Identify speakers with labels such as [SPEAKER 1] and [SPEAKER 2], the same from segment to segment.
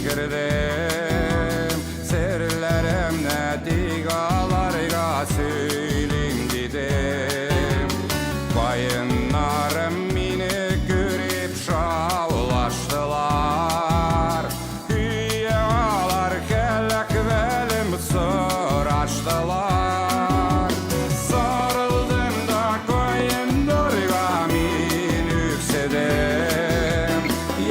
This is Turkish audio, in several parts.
[SPEAKER 1] girdim. Sirlerimne digalarga söyleyim dedim. Bayınlarım meni görüp şavlaştılar. Hüyalar kelek velim soraştılar. Sarıldım da koyundurga men öksedim.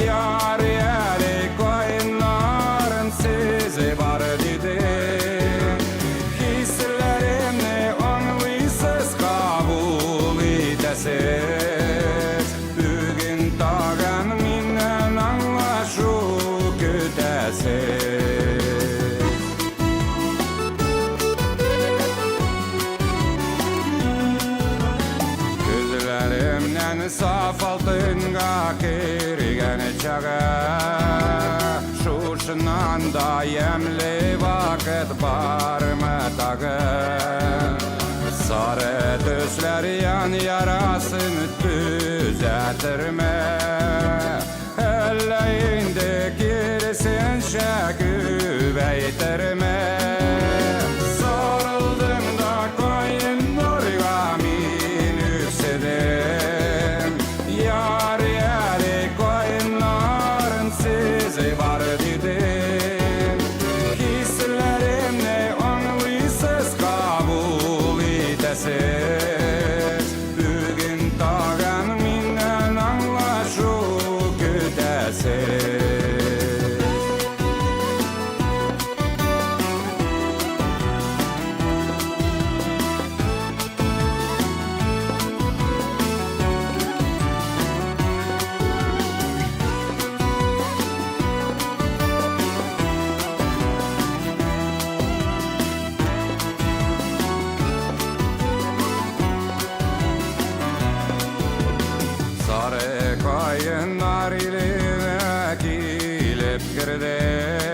[SPEAKER 1] Yar yeli koyunların sizi var dedim. Hislerimni anlıysiz kabul etesiz. Bugün tağın menden anlaşu kütesiz. Gözlerimden saf altınga kirgen çağı. Şuşunan da yemli vakit barmı tağı. Sarı düzler yan yarasını düzeltirme. Elleğinde gerisin şeküveytirme. Sarıldım da koyundurga men öksedim. Yar yeli koyunların sizi var dedim. Hislerimni anlıysiz kabul etesiz. Bugün tağın menden anlaşu kütesiz. Sarı koyunlar ile gelip girdim.